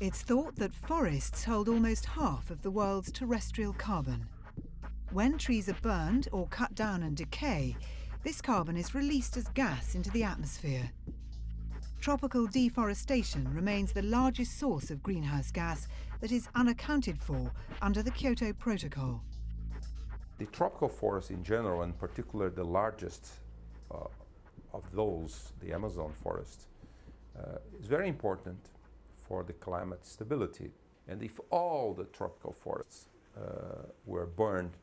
It's thought that forests hold almost half of the world's terrestrial carbon. When trees are burned or cut down and decay, this carbon is released as gas into the atmosphere. Tropical deforestation remains the largest source of greenhouse gas that is unaccounted for under the Kyoto Protocol. The tropical forests in general, and particularly the largest of those, the Amazon forest, is very important for the climate stability. And if all the tropical forests were burned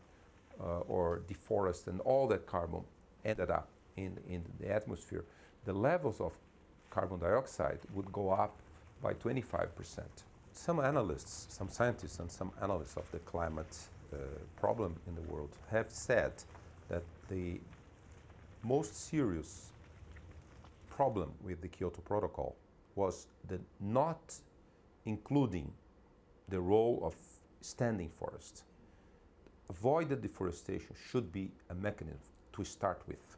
or deforested and all that carbon ended up in the atmosphere, the levels of carbon dioxide would go up by 25%. Some analysts, some scientists and some analysts of the climate problem in the world have said that the most serious problem with the Kyoto Protocol was the not including the role of standing forest. Avoided deforestation should be a mechanism to start with.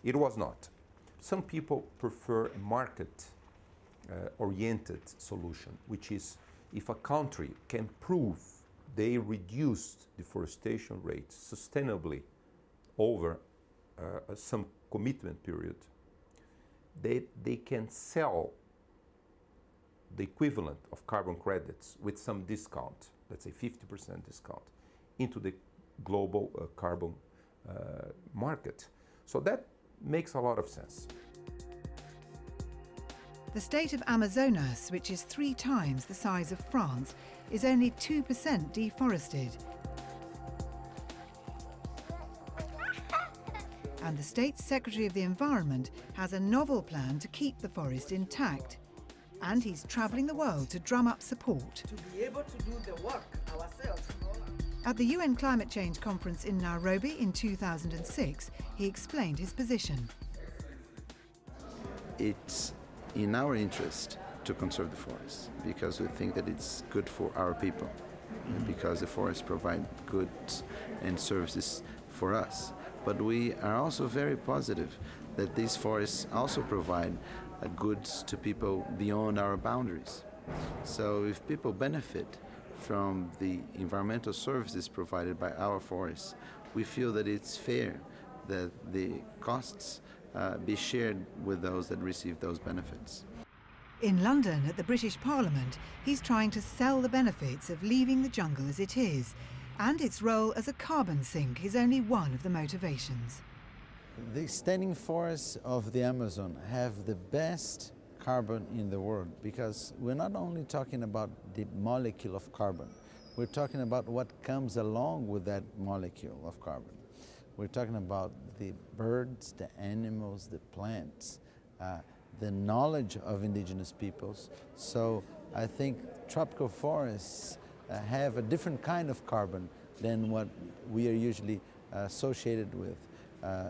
It was not. Some people prefer a market-oriented solution, which is if a country can prove they reduced deforestation rates sustainably over some commitment period, they can sell the equivalent of carbon credits with some discount, let's say 50% discount, into the global carbon market. So that makes a lot of sense. The state of Amazonas, which is 3 times the size of France, is only 2% deforested. And the state's Secretary of the Environment has a novel plan to keep the forest intact. And he's travelling the world to drum up support. To be able to do the work ourselves. At the UN Climate Change Conference in Nairobi in 2006, he explained his position. It's in our interest to conserve the forest because we think that it's good for our people, because the forests provide goods and services for us. But we are also very positive that these forests also provide goods to people beyond our boundaries. So if people benefit from the environmental services provided by our forests, we feel that it's fair that the costs be shared with those that receive those benefits. In London, at the British Parliament, he's trying to sell the benefits of leaving the jungle as it is, and its role as a carbon sink is only one of the motivations. The standing forests of the Amazon have the best carbon in the world because we're not only talking about the molecule of carbon, we're talking about what comes along with that molecule of carbon. We're talking about the birds, the animals, the plants, the knowledge of indigenous peoples. So I think tropical forests have a different kind of carbon than what we are usually associated with.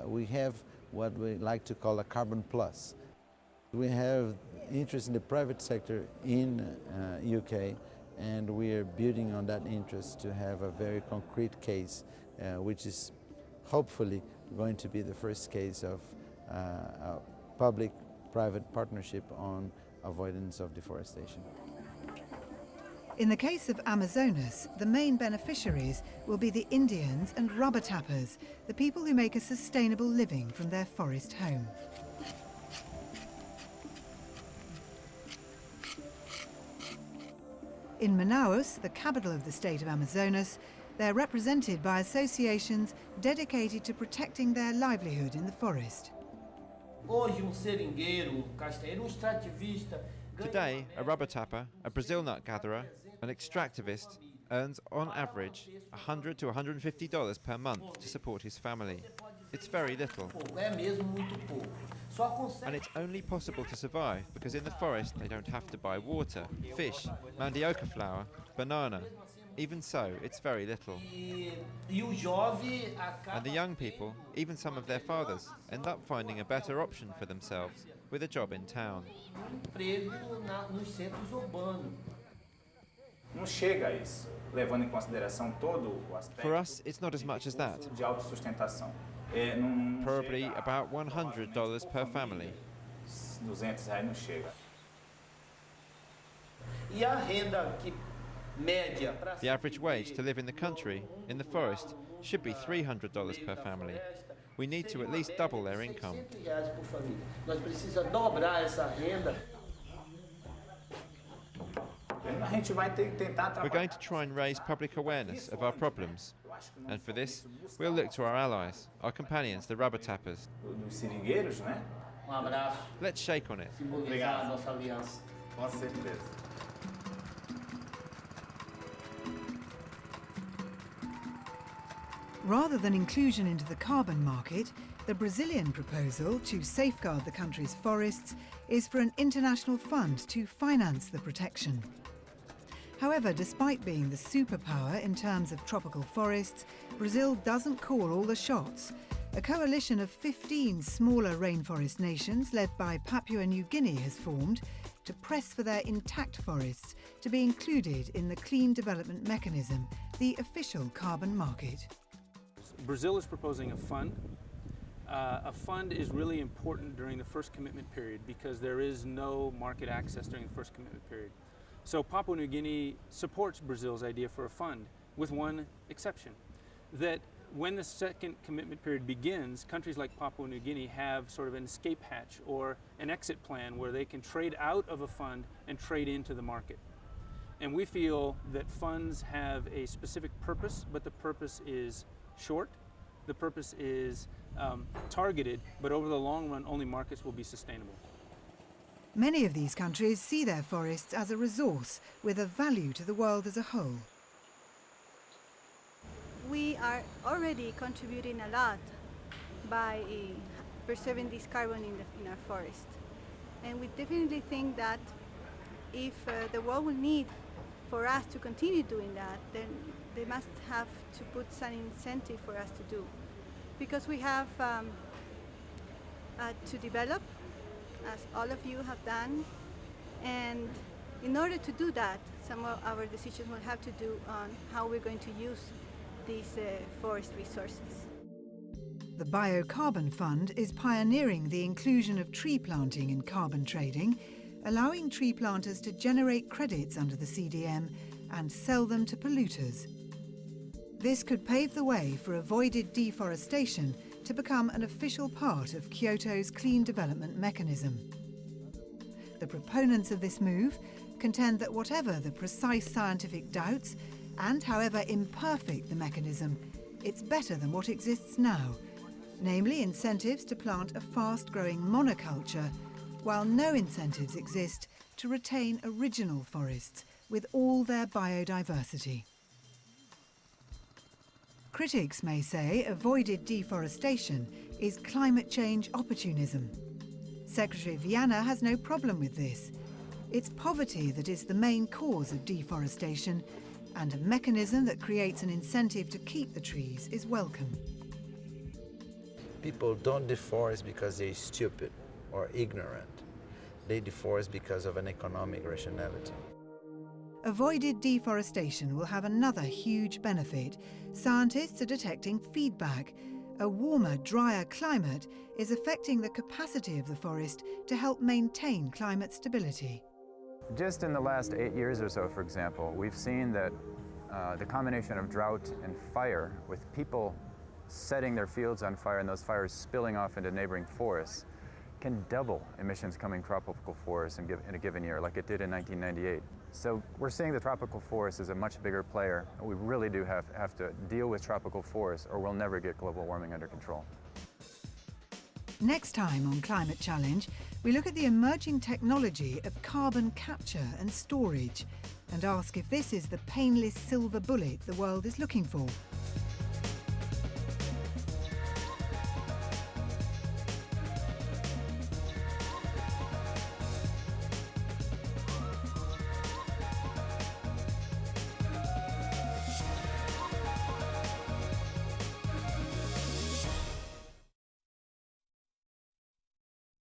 We have what we like to call a carbon plus. We have interest in the private sector in UK, and we are building on that interest to have a very concrete case, which is hopefully going to be the first case of a public-private partnership on avoidance of deforestation. In the case of Amazonas, the main beneficiaries will be the Indians and rubber tappers, the people who make a sustainable living from their forest home. In Manaus, the capital of the state of Amazonas, they're represented by associations dedicated to protecting their livelihood in the forest. Today, a rubber tapper, a Brazil nut gatherer, an extractivist earns on average $100 to $150 per month to support his family. It's very little. And it's only possible to survive because in the forest they don't have to buy water, fish, mandioca flour, banana. Even so, it's very little. And the young people, even some of their fathers, end up finding a better option for themselves with a job in town. For us, it's not as much as that. Probably about $100 per family. E a renda média para The average wage to live in the country, in the forest, should be $300 per family. We need to at least double their income. R$600 por família. Nós precisamos dobrar essa renda. We're going to try and raise public awareness of our problems. And for this, we'll look to our allies, our companions, the rubber tappers. Abraço. Let's shake on it. Simbolizar a nossa aliança. Com certeza. Rather than inclusion into the carbon market, the Brazilian proposal to safeguard the country's forests is for an international fund to finance the protection. However, despite being the superpower in terms of tropical forests, Brazil doesn't call all the shots. A coalition of 15 smaller rainforest nations led by Papua New Guinea has formed to press for their intact forests to be included in the Clean Development Mechanism, the official carbon market. Brazil is proposing a fund. A fund is really important during the first commitment period because there is no market access during the first commitment period. So Papua New Guinea supports Brazil's idea for a fund with one exception, that when the second commitment period begins, countries like Papua New Guinea have sort of an escape hatch or an exit plan where they can trade out of a fund and trade into the market. And we feel that funds have a specific purpose, but the purpose is short, the purpose is targeted, but over the long run, only markets will be sustainable. Many of these countries see their forests as a resource with a value to the world as a whole. We are already contributing a lot by preserving this carbon in our forest. And we definitely think that if the world will need for us to continue doing that, then they must have to put some incentive for us to do. Because we have to develop, as all of you have done, and in order to do that, some of our decisions will have to do on how we're going to use these forest resources. The Biocarbon Fund is pioneering the inclusion of tree planting in carbon trading, allowing tree planters to generate credits under the CDM and sell them to polluters. This could pave the way for avoided deforestation to become an official part of Kyoto's Clean Development Mechanism. The proponents of this move contend that whatever the precise scientific doubts, and however imperfect the mechanism, it's better than what exists now, namely incentives to plant a fast-growing monoculture, while no incentives exist to retain original forests with all their biodiversity. Critics may say avoided deforestation is climate change opportunism. Secretary Viana has no problem with this. It's poverty that is the main cause of deforestation, and a mechanism that creates an incentive to keep the trees is welcome. People don't deforest because they're stupid or ignorant. They deforest because of an economic rationality. Avoided deforestation will have another huge benefit. Scientists are detecting feedback. A warmer, drier climate is affecting the capacity of the forest to help maintain climate stability. Just in the last 8 years or so, for example, we've seen that the combination of drought and fire, with people setting their fields on fire and those fires spilling off into neighboring forests, can double emissions coming tropical forests in a given year, like it did in 1998. So we're seeing the tropical forest as a much bigger player. We really do have to deal with tropical forests, or we'll never get global warming under control. Next time on Climate Challenge, we look at the emerging technology of carbon capture and storage and ask if this is the painless silver bullet the world is looking for.